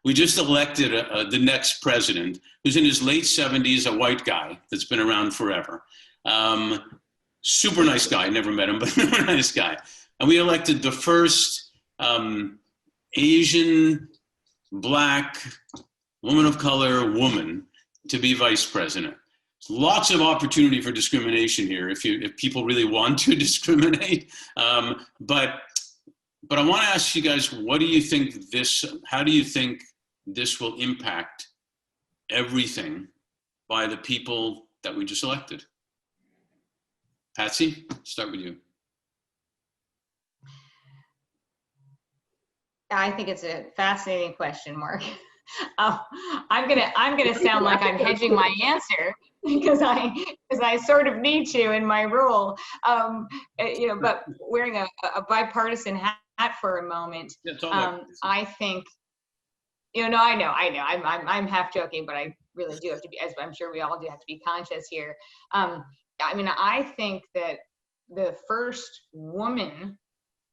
We just elected the next president, who's in his late 70s, a white guy that's been around forever. Super nice guy, never met him, but super nice guy. And we elected the first Asian, Black, woman of color woman to be vice president. Lots of opportunity for discrimination here if people really want to discriminate. But I want to ask you guys, how do you think this will impact everything by the people that we just elected? Patsy, start with you. I think it's a fascinating question, Mark. I'm gonna sound like I'm hedging my answer because I sort of need to in my role. But wearing a bipartisan hat for a moment, I think, I know, I'm half joking, but I really do have to be, as I'm sure we all do, have to be conscious here. I think that the first woman,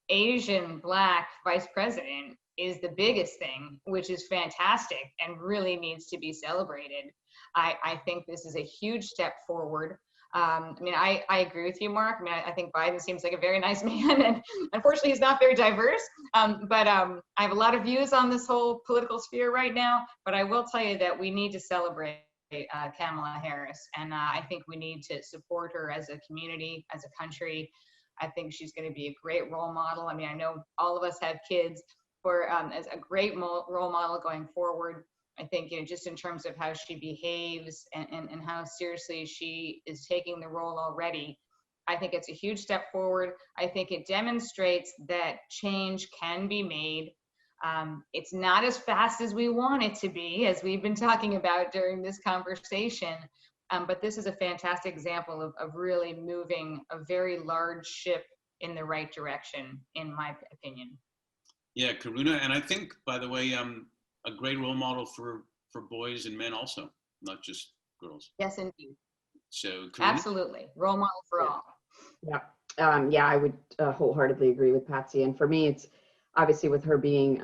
Asian, Black vice president is the biggest thing, which is fantastic and really needs to be celebrated. I think this is a huge step forward. I agree with you, Mark. I think Biden seems like a very nice man, and unfortunately he's not very diverse. But I have a lot of views on this whole political sphere right now, but I will tell you that we need to celebrate Kamala Harris, and I think we need to support her as a community, as a country. I think she's going to be a great role model. I know all of us have kids, as a great role model going forward. I think, just in terms of how she behaves and how seriously she is taking the role already, I think it's a huge step forward. I think it demonstrates that change can be made. It's not as fast as we want it to be, as we've been talking about during this conversation. But this is a fantastic example of really moving a very large ship in the right direction, in my opinion. Yeah, Karuna, and I think, by the way, a great role model for boys and men also, not just girls. Yes, indeed. So, Karuna? Absolutely, role model for all. Yeah, I would wholeheartedly agree with Patsy. And for me, it's obviously with her being,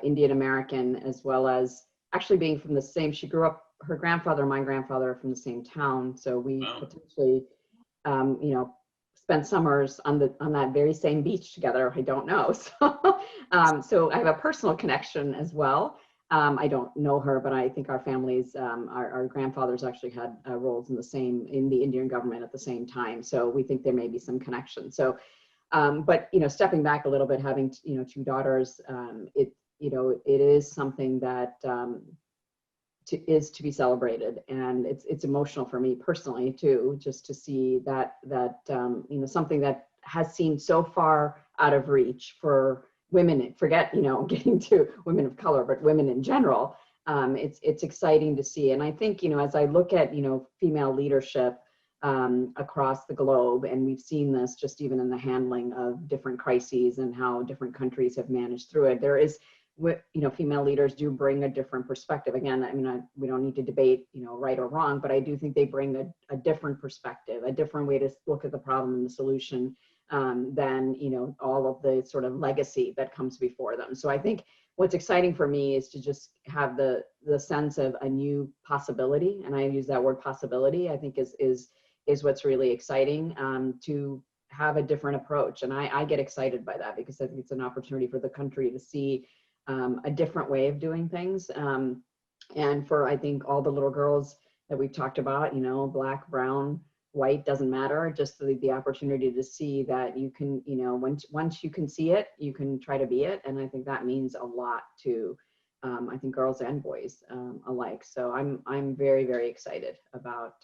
Indian American, as well as actually being from the same. She grew up. Her grandfather and my grandfather are from the same town, so we potentially, spent summers on that very same beach together. I don't know, so I have a personal connection as well. I don't know her, but I think our families, our grandfathers actually had roles in the Indian government at the same time, so we think there may be some connection. So, but stepping back a little bit, having two daughters, it is something that is to be celebrated, and it's emotional for me personally too, just to see that something that has seemed so far out of reach for women. Forget getting to women of color, but women in general. It's exciting to see, and I think as I look at female leadership across the globe, and we've seen this just even in the handling of different crises and how different countries have managed through it. There is, female leaders do bring a different perspective. Again, we don't need to debate, right or wrong, but I do think they bring a different perspective, a different way to look at the problem and the solution than, all of the sort of legacy that comes before them. So I think what's exciting for me is to just have the sense of a new possibility, and I use that word possibility, I think is what's really exciting, to have a different approach. And I get excited by that because I think it's an opportunity for the country to see a different way of doing things. And for, I think, all the little girls that we've talked about, Black, brown, white, doesn't matter, just the opportunity to see that you can, once you can see it, you can try to be it. And I think that means a lot to, I think, girls and boys alike. So I'm very, very excited about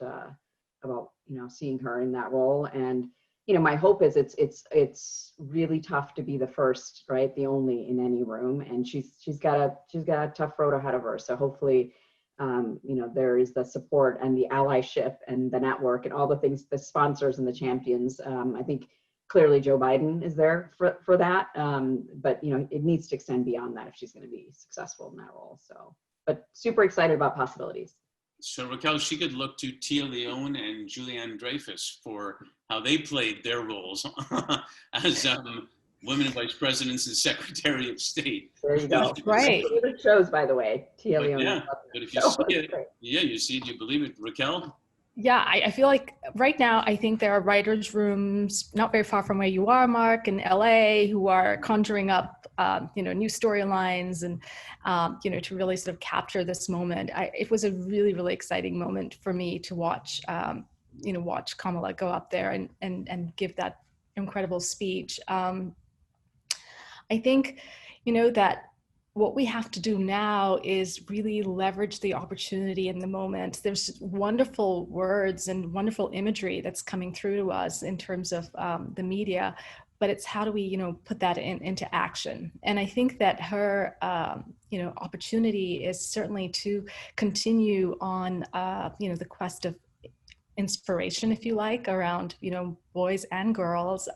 seeing her in that role. And my hope is it's really tough to be the first, right? The only in any room, and she's got a tough road ahead of her. So hopefully, there is the support and the allyship and the network and all the things, the sponsors and the champions. I think clearly Joe Biden is there for that, but it needs to extend beyond that if she's going to be successful in that role. So, but super excited about possibilities. So Raquel, she could look to Tia Leone and Julianne Dreyfus for how they played their roles as women vice presidents and secretary of state. There you go. Right. My favorite shows, by the way. Tia But Leone. yeah, but if you see it, yeah, you see it, you believe it. Raquel? Yeah, I feel like right now, I think there are writers' rooms not very far from where you are, Mark, in LA, who are conjuring up, new storylines and, to really sort of capture this moment. It was a really, really exciting moment for me to watch, watch Kamala go up there and give that incredible speech. I think, that what we have to do now is really leverage the opportunity in the moment. There's wonderful words and wonderful imagery that's coming through to us in terms of the media, but it's how do we, put that into action? And I think that her, opportunity is certainly to continue on, the quest of inspiration, if you like, around boys and girls,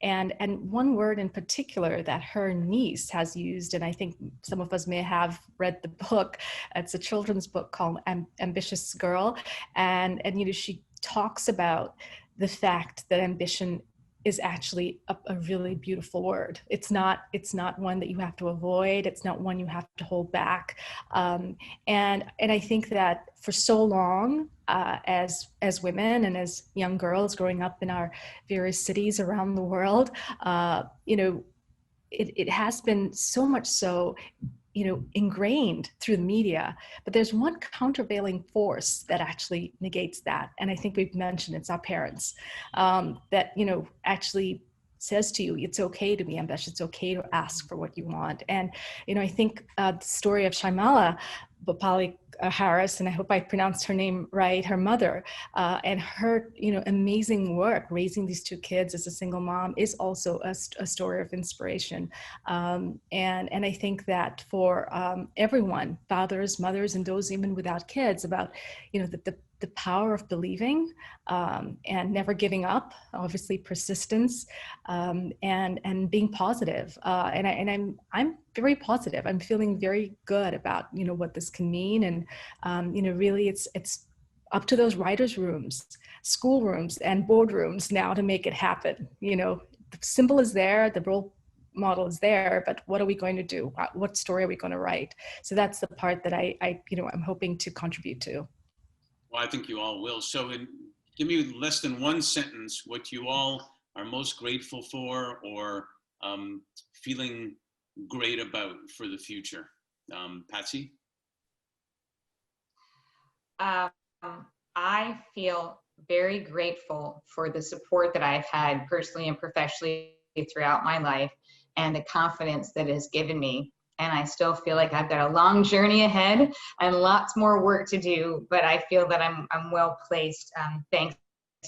and one word in particular that her niece has used, and I think some of us may have read the book. It's a children's book called Ambitious Girl, and she talks about the fact that ambition is actually a really beautiful word. It's not one that you have to avoid. It's not one you have to hold back. And I think that for so long, as women and as young girls growing up in our various cities around the world, it has been so much so, ingrained through the media, but there's one countervailing force that actually negates that. And I think we've mentioned it's our parents, that, actually says to you, it's okay to be ambitious, it's okay to ask for what you want. And, I think the story of Shyamala Bopali Harris, and I hope I pronounced her name right, her mother, and her, amazing work raising these two kids as a single mom is also a story of inspiration. And I think that for everyone, fathers, mothers, and those even without kids, about, the power of believing and never giving up, obviously persistence, and being positive. And I'm very positive. I'm feeling very good about, what this can mean. And, really it's up to those writers' rooms, school rooms, and boardrooms now to make it happen. The symbol is there, the role model is there, but what are we going to do? What story are we going to write? So that's the part that I'm hoping to contribute to. Well, I think you all will. So give me less than one sentence what you all are most grateful for or feeling great about for the future. Patsy? I feel very grateful for the support that I've had personally and professionally throughout my life and the confidence that it has given me. And I still feel like I've got a long journey ahead and lots more work to do, but I feel that I'm well placed, thanks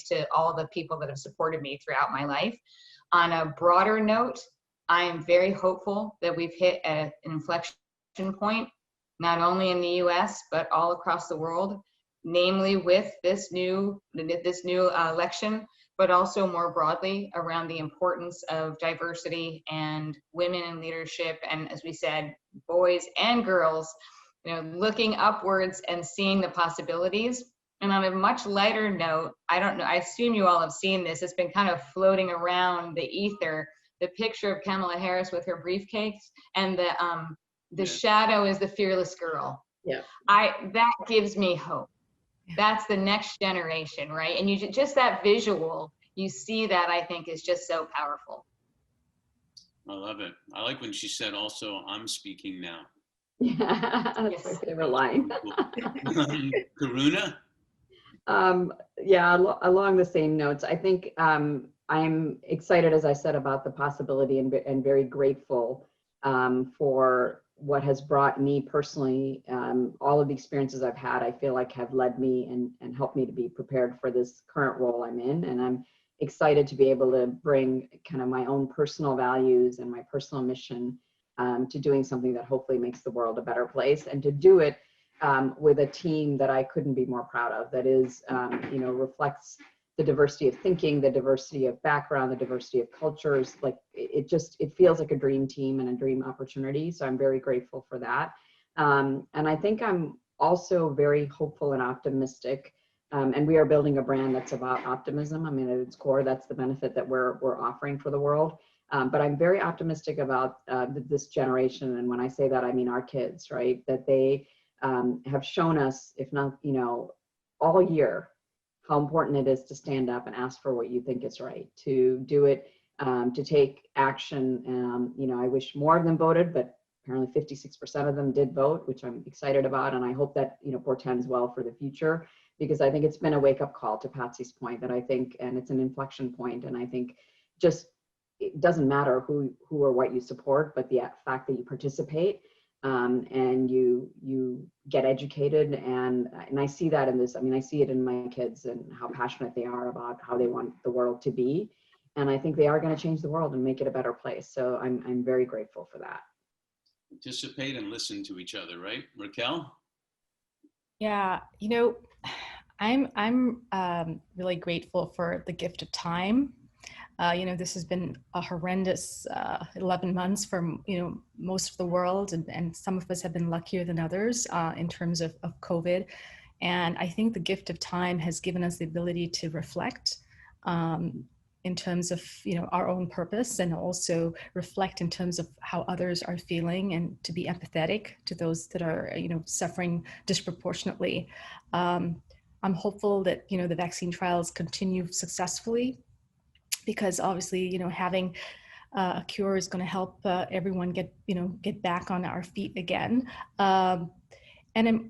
to all the people that have supported me throughout my life. On a broader note, I am very hopeful that we've hit an inflection point, not only in the US, but all across the world, namely with this new election, but also more broadly around the importance of diversity and women in leadership. And as we said, boys and girls, looking upwards and seeing the possibilities. And on a much lighter note, I don't know, I assume you all have seen this. It's been kind of floating around the ether, the picture of Kamala Harris with her briefcase, and the shadow is the fearless girl. Yeah. That gives me hope. That's the next generation, right? And you just that visual, you see that, I think, is just so powerful. I love it. I like when she said also, I'm speaking now. Yeah, that's Yes. my favorite line. Karuna? Yeah, along the same notes, I think I'm excited, as I said, about the possibility and very grateful for what has brought me personally. All of the experiences I've had, I feel like have led me and helped me to be prepared for this current role I'm in. And I'm excited to be able to bring kind of my own personal values and my personal mission to doing something that hopefully makes the world a better place, and to do it with a team that I couldn't be more proud of, that is, reflects the diversity of thinking, the diversity of background, the diversity of cultures. Like it feels like a dream team and a dream opportunity. So I'm very grateful for that. And I think I'm also very hopeful and optimistic. And we are building a brand that's about optimism. I mean, at its core, that's the benefit that we're offering for the world. But I'm very optimistic about this generation. And when I say that, I mean our kids, right? That they have shown us, if not, all year, how important it is to stand up and ask for what you think is right, to do it, to take action. I wish more of them voted, but apparently 56% of them did vote, which I'm excited about. And I hope that, portends well for the future, because I think it's been a wake-up call, to Patsy's point, that I think, and it's an inflection point. And I think just, it doesn't matter who or what you support, but the fact that you participate and you get educated. And I see that in this, I see it in my kids and how passionate they are about how they want the world to be. And I think they are going to change the world and make it a better place. So I'm very grateful for that. Participate and listen to each other, right? Raquelle? Yeah, I'm really grateful for the gift of time. This has been a horrendous 11 months for most of the world, and some of us have been luckier than others in terms of COVID. And I think the gift of time has given us the ability to reflect in terms of our own purpose, and also reflect in terms of how others are feeling, and to be empathetic to those that are suffering disproportionately. I'm hopeful that the vaccine trials continue successfully, because obviously having a cure is going to help everyone get back on our feet again. And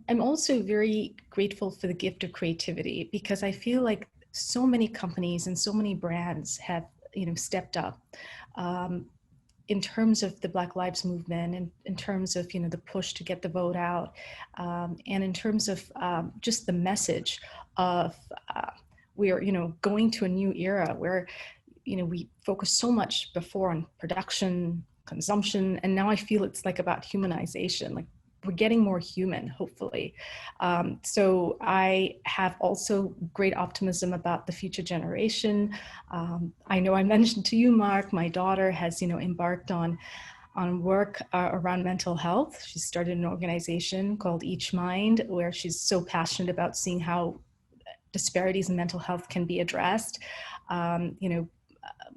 I'm also very grateful for the gift of creativity, because I feel like so many companies and so many brands have stepped up in terms of the Black Lives Movement, and in terms of the push to get the vote out, and in terms of just the message of we are going to a new era where we focused so much before on production, consumption, and now I feel it's like about humanization. Like, we're getting more human, hopefully. So I have also great optimism about the future generation. I know I mentioned to you, Mark, my daughter has embarked on work around mental health. She started an organization called Each Mind, where she's so passionate about seeing how disparities in mental health can be addressed.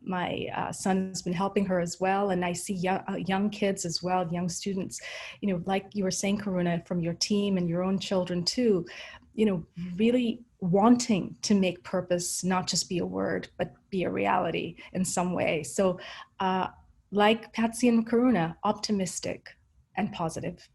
My son's been helping her as well, and I see young kids as well, young students, like you were saying, Karuna, from your team and your own children too, really wanting to make purpose not just be a word, but be a reality in some way. So like Patsy and Karuna, optimistic and positive.